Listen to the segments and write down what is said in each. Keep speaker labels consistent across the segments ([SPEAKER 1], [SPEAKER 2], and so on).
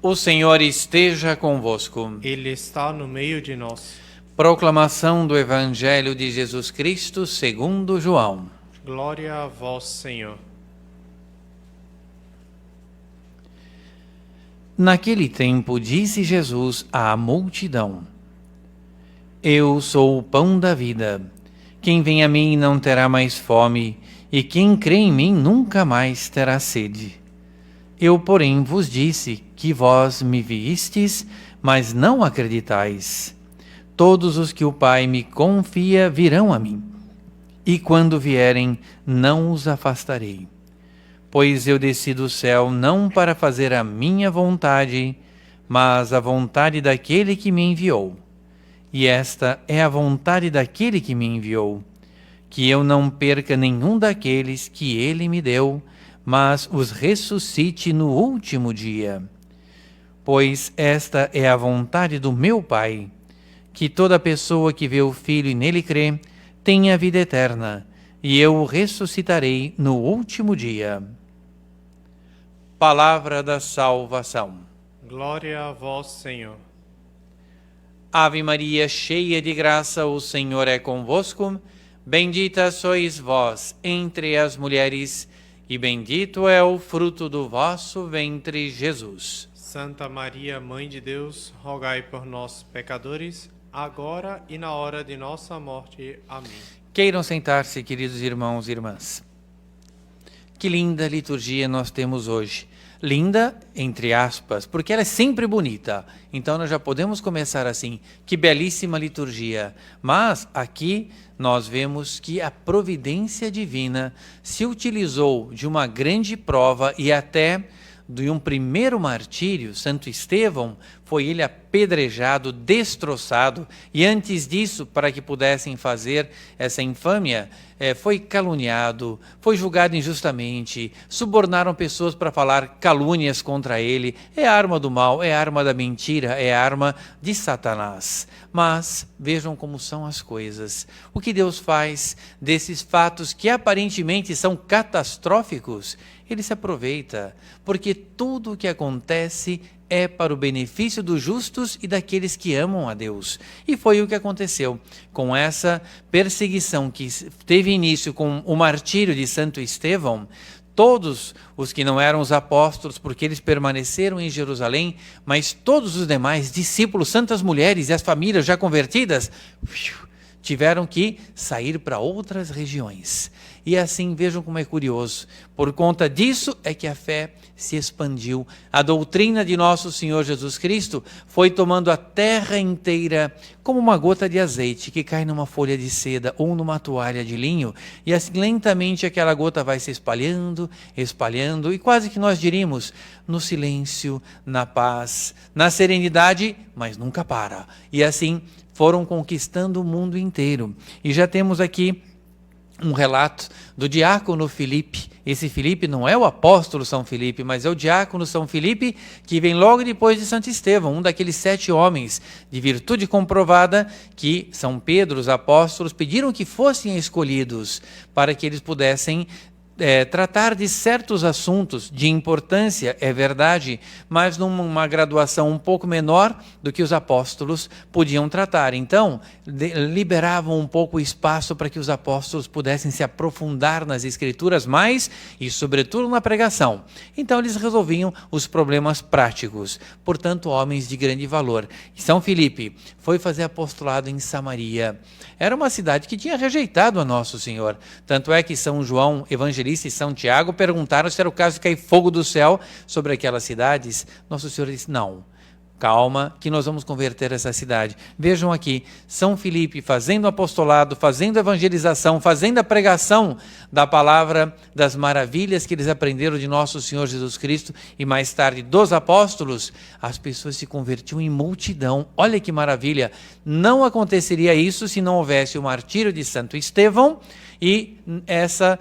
[SPEAKER 1] O Senhor esteja convosco.
[SPEAKER 2] Ele está no meio de nós.
[SPEAKER 1] Proclamação do Evangelho de Jesus Cristo segundo João.
[SPEAKER 2] Glória a vós, Senhor.
[SPEAKER 1] Naquele tempo disse Jesus à multidão: Eu sou o pão da vida. Quem vem a mim não terá mais fome, e quem crê em mim nunca mais terá sede. Eu, porém, vos disse que vós me vistes, mas não acreditais. Todos os que o Pai me confia virão a mim, e quando vierem, não os afastarei. Pois eu desci do céu não para fazer a minha vontade, mas a vontade daquele que me enviou. E esta é a vontade daquele que me enviou, que eu não perca nenhum daqueles que ele me deu, mas os ressuscite no último dia. Pois esta é a vontade do meu Pai, que toda pessoa que vê o Filho e nele crê, tenha vida eterna, e eu o ressuscitarei no último dia. Palavra da salvação.
[SPEAKER 2] Glória a vós, Senhor.
[SPEAKER 1] Ave Maria, cheia de graça, o Senhor é convosco. Bendita sois vós entre as mulheres, e bendito é o fruto do vosso ventre, Jesus.
[SPEAKER 2] Santa Maria, Mãe de Deus, rogai por nós, pecadores, agora e na hora de nossa morte. Amém.
[SPEAKER 1] Queiram sentar-se, queridos irmãos e irmãs. Que linda liturgia nós temos hoje. Linda, entre aspas, porque ela é sempre bonita. Então nós já podemos começar assim. Que belíssima liturgia. Mas aqui nós vemos que a providência divina se utilizou de uma grande prova e até de um primeiro martírio. Santo Estevão, foi ele apedrejado, destroçado, e antes disso, para que pudessem fazer essa infâmia, foi caluniado, foi julgado injustamente, subornaram pessoas para falar calúnias contra ele. É a arma do mal, é a arma da mentira, é a arma de Satanás. Mas vejam como são as coisas. O que Deus faz desses fatos que aparentemente são catastróficos? Ele se aproveita, porque tudo o que acontece é para o benefício dos justos e daqueles que amam a Deus. E foi o que aconteceu com essa perseguição que teve início com o martírio de Santo Estevão. Todos os que não eram os apóstolos, porque eles permaneceram em Jerusalém, mas todos os demais discípulos, santas mulheres e as famílias já convertidas, tiveram que sair para outras regiões. E assim, vejam como é curioso. Por conta disso é que a fé se expandiu. A doutrina de nosso Senhor Jesus Cristo foi tomando a terra inteira como uma gota de azeite que cai numa folha de seda ou numa toalha de linho. E assim lentamente aquela gota vai se espalhando, espalhando, e quase que nós diríamos, no silêncio, na paz, na serenidade, mas nunca para. E assim foram conquistando o mundo inteiro. E já temos aqui um relato do diácono Filipe. Esse Filipe não é o apóstolo São Filipe, mas é o diácono São Filipe, que vem logo depois de Santo Estevão, um daqueles 7 homens de virtude comprovada que São Pedro, os apóstolos, pediram que fossem escolhidos para que eles pudessem tratar de certos assuntos de importância, é verdade, mas numa graduação um pouco menor do que os apóstolos podiam tratar. Então, liberavam um pouco o espaço para que os apóstolos pudessem se aprofundar nas Escrituras mais e, sobretudo, na pregação. Então, eles resolviam os problemas práticos, portanto, homens de grande valor. São Filipe foi fazer apostolado em Samaria. Era uma cidade que tinha rejeitado a Nosso Senhor. Tanto é que São João Evangelista e São Tiago perguntaram se era o caso de cair fogo do céu sobre aquelas cidades. Nosso Senhor disse, não, calma, que nós vamos converter essa cidade. Vejam aqui, São Filipe fazendo apostolado, fazendo evangelização, fazendo a pregação da palavra, das maravilhas que eles aprenderam de nosso Senhor Jesus Cristo e mais tarde dos apóstolos, as pessoas se convertiam em multidão. Olha que maravilha! Não aconteceria isso se não houvesse o martírio de Santo Estevão e essa,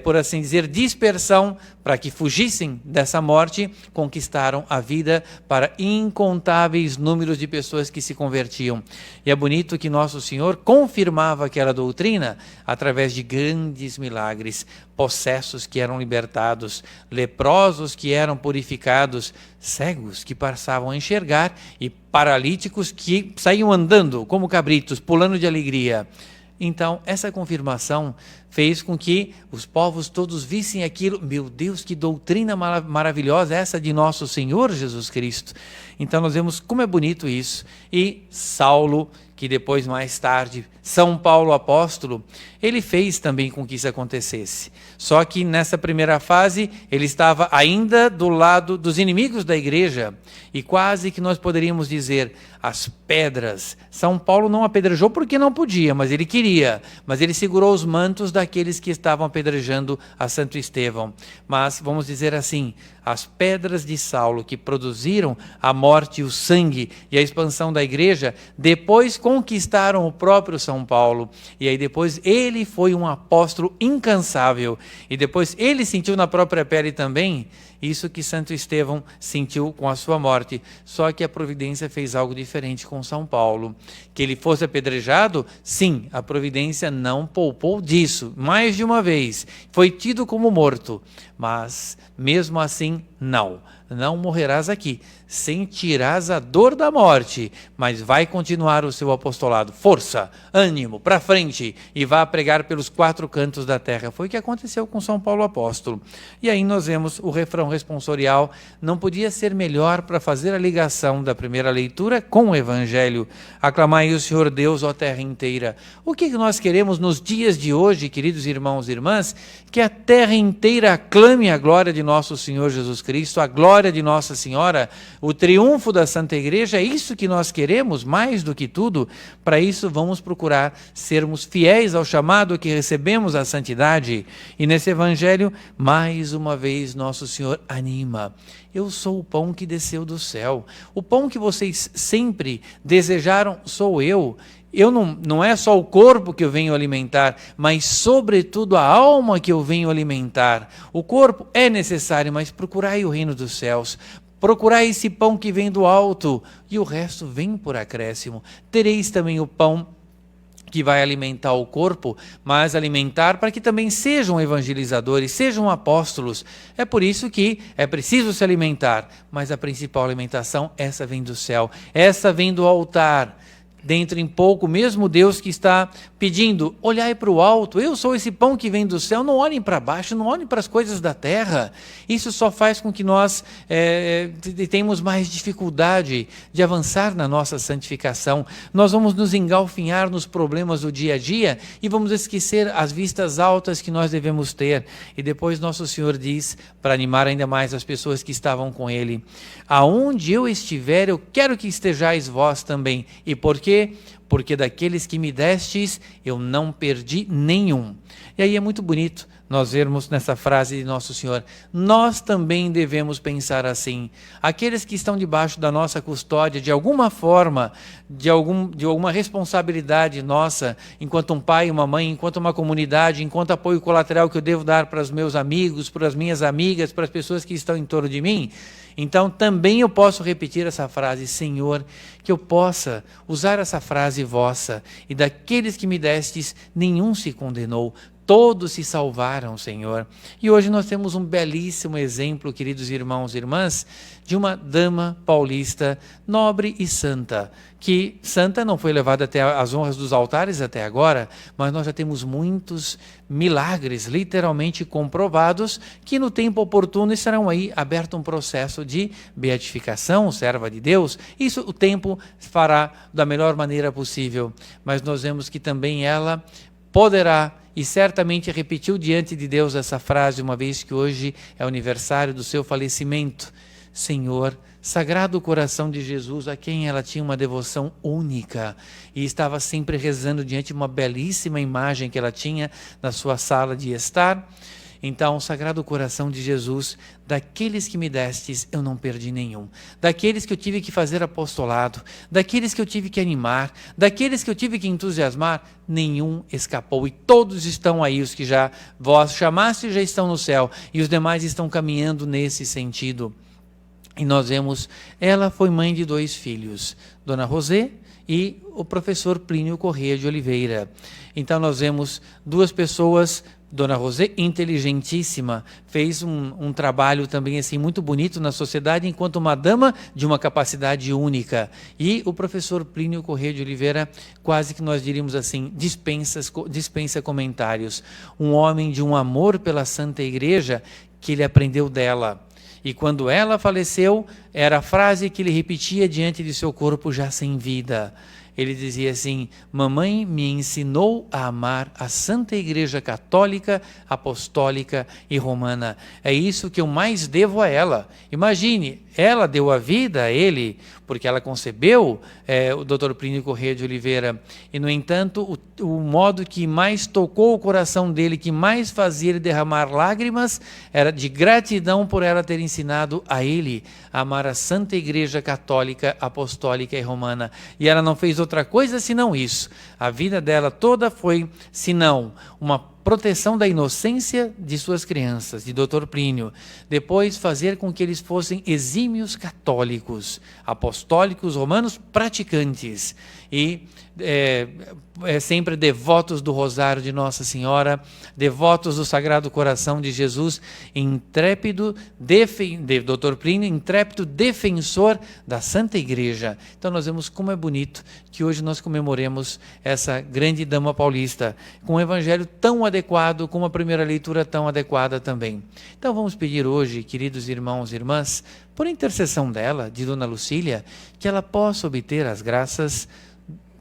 [SPEAKER 1] por assim dizer, dispersão para que fugissem dessa morte, conquistaram a vida para incontáveis números de pessoas que se convertiam. E é bonito que Nosso Senhor confirmava aquela doutrina através de grandes milagres, possessos que eram libertados, leprosos que eram purificados, cegos que passavam a enxergar e paralíticos que saíam andando como cabritos, pulando de alegria. Então, essa confirmação fez com que os povos todos vissem aquilo. Meu Deus, que doutrina maravilhosa essa de nosso Senhor Jesus Cristo. Então, nós vemos como é bonito isso. E Saulo, que depois, mais tarde, São Paulo apóstolo, ele fez também com que isso acontecesse. Só que nessa primeira fase, ele estava ainda do lado dos inimigos da igreja. E quase que nós poderíamos dizer, as pedras. São Paulo não apedrejou porque não podia, mas ele queria. Mas ele segurou os mantos daqueles que estavam apedrejando a Santo Estevão. Mas, vamos dizer assim, as pedras de Saulo que produziram a morte, o sangue e a expansão da igreja, depois conquistaram o próprio São Paulo. E aí depois ele foi um apóstolo incansável. E depois ele sentiu na própria pele também isso que Santo Estevão sentiu com a sua morte. Só que a providência fez algo diferente com São Paulo. Que ele fosse apedrejado, sim, a providência não poupou disso. Mais de uma vez, foi tido como morto. Mas, mesmo assim, não morrerás aqui. Sentirás a dor da morte, mas vai continuar o seu apostolado. Força, ânimo, para frente, e vá pregar pelos 4 cantos da terra. Foi o que aconteceu com São Paulo apóstolo. E aí nós vemos o refrão responsorial, não podia ser melhor para fazer a ligação da primeira leitura com o Evangelho. Aclamai o Senhor Deus, ó terra inteira. O que nós queremos nos dias de hoje, queridos irmãos e irmãs? Que a terra inteira aclame a glória de nosso Senhor Jesus Cristo, a glória de Nossa Senhora, o triunfo da Santa Igreja. É isso que nós queremos, mais do que tudo. Para isso vamos procurar sermos fiéis ao chamado que recebemos à santidade. E nesse Evangelho, mais uma vez, Nosso Senhor anima. Eu sou o pão que desceu do céu. O pão que vocês sempre desejaram sou eu. Eu não é só o corpo que eu venho alimentar, mas sobretudo a alma que eu venho alimentar. O corpo é necessário, mas procurai o reino dos céus. Procurai esse pão que vem do alto, e o resto vem por acréscimo. Tereis também o pão que vai alimentar o corpo, mas alimentar para que também sejam evangelizadores, sejam apóstolos. É por isso que é preciso se alimentar, mas a principal alimentação, essa vem do céu, essa vem do altar. Dentro em pouco, mesmo Deus que está pedindo, olhai para o alto, eu sou esse pão que vem do céu, não olhem para baixo, não olhem para as coisas da terra. Isso só faz com que nós tenhamos mais dificuldade de avançar na nossa santificação. Nós vamos nos engalfinhar nos problemas do dia a dia e vamos esquecer as vistas altas que nós devemos ter. E depois Nosso Senhor diz, para animar ainda mais as pessoas que estavam com Ele, aonde eu estiver, eu quero que estejais vós também. E por quê? Porque daqueles que me destes, eu não perdi nenhum. E aí é muito bonito nós vermos nessa frase de Nosso Senhor, nós também devemos pensar assim. Aqueles que estão debaixo da nossa custódia, de alguma forma, de alguma responsabilidade nossa, enquanto um pai, uma mãe, enquanto uma comunidade, enquanto apoio colateral que eu devo dar para os meus amigos, para as minhas amigas, para as pessoas que estão em torno de mim, então também eu posso repetir essa frase, Senhor, que eu possa usar essa frase vossa, e daqueles que me destes, nenhum se condenou, todos se salvaram, Senhor. E hoje nós temos um belíssimo exemplo, queridos irmãos e irmãs, de uma dama paulista, nobre e santa, que santa não foi levada até as honras dos altares até agora, mas nós já temos muitos milagres literalmente comprovados, que no tempo oportuno estarão aí aberto um processo de beatificação, serva de Deus. Isso o tempo fará da melhor maneira possível, mas nós vemos que também ela poderá, e certamente repetiu diante de Deus essa frase, uma vez que hoje é o aniversário do seu falecimento. Senhor, Sagrado Coração de Jesus, a quem ela tinha uma devoção única, e estava sempre rezando diante de uma belíssima imagem que ela tinha na sua sala de estar. Então, Sagrado Coração de Jesus, daqueles que me destes, eu não perdi nenhum. Daqueles que eu tive que fazer apostolado, daqueles que eu tive que animar, daqueles que eu tive que entusiasmar, nenhum escapou. E todos estão aí, os que já vós chamaste já estão no céu, e os demais estão caminhando nesse sentido. E nós vemos, ela foi mãe de 2 filhos, Dona Rosé e o professor Plínio Corrêa de Oliveira. Então nós vemos 2 pessoas, Dona Rosé, inteligentíssima, fez um trabalho também assim muito bonito na sociedade, enquanto uma dama de uma capacidade única. E o professor Plínio Corrêa de Oliveira, quase que nós diríamos assim, dispensa comentários. Um homem de um amor pela Santa Igreja que ele aprendeu dela. E quando ela faleceu, era a frase que ele repetia diante de seu corpo já sem vida. Ele dizia assim: mamãe me ensinou a amar a Santa Igreja Católica, Apostólica e Romana. É isso que eu mais devo a ela. Imagine, ela deu a vida a ele, porque ela concebeu o Dr. Plínio Corrêa de Oliveira. E, no entanto, o modo que mais tocou o coração dele, que mais fazia ele derramar lágrimas, era de gratidão por ela ter ensinado a ele a amar a Santa Igreja Católica, Apostólica e Romana. E ela não fez outra coisa senão isso. A vida dela toda foi, senão, uma proteção da inocência de suas crianças, de Dr. Plínio. Depois, fazer com que eles fossem exímios católicos, apostólicos, romanos, praticantes. E sempre devotos do Rosário de Nossa Senhora, devotos do Sagrado Coração de Jesus, intrépido, Dr. Plínio, intrépido defensor da Santa Igreja. Então nós vemos como é bonito que hoje nós comemoremos essa grande dama paulista, com um evangelho tão adequado, com uma primeira leitura tão adequada também. Então vamos pedir hoje, queridos irmãos e irmãs, por intercessão dela, de Dona Lucília, que ela possa obter as graças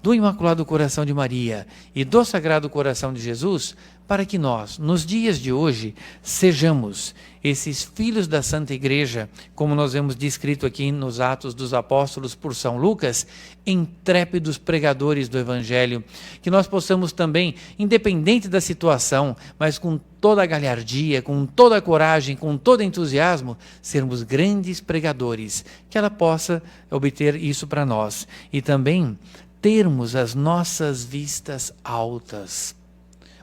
[SPEAKER 1] do Imaculado Coração de Maria e do Sagrado Coração de Jesus, para que nós, nos dias de hoje, sejamos esses filhos da Santa Igreja, como nós vemos descrito aqui nos Atos dos Apóstolos por São Lucas, intrépidos pregadores do Evangelho, que nós possamos também, independente da situação, mas com toda a galhardia, com toda a coragem, com todo entusiasmo, sermos grandes pregadores, que ela possa obter isso para nós. E também termos as nossas vistas altas,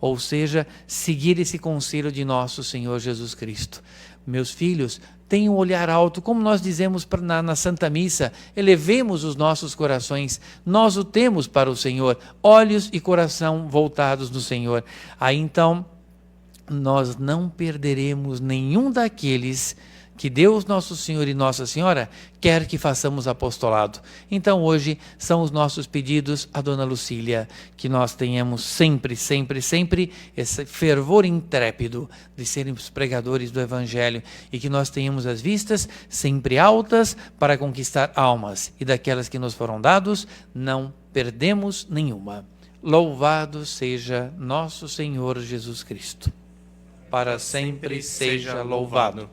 [SPEAKER 1] ou seja, seguir esse conselho de nosso Senhor Jesus Cristo. Meus filhos, tenham um olhar alto, como nós dizemos na Santa Missa, elevemos os nossos corações, nós o temos para o Senhor, olhos e coração voltados no Senhor. Aí então, nós não perderemos nenhum daqueles que Deus Nosso Senhor e Nossa Senhora quer que façamos apostolado. Então hoje são os nossos pedidos a Dona Lucília, que nós tenhamos sempre, sempre, sempre esse fervor intrépido de sermos pregadores do Evangelho e que nós tenhamos as vistas sempre altas para conquistar almas e daquelas que nos foram dados, não perdemos nenhuma. Louvado seja nosso Senhor Jesus Cristo. Para sempre seja louvado.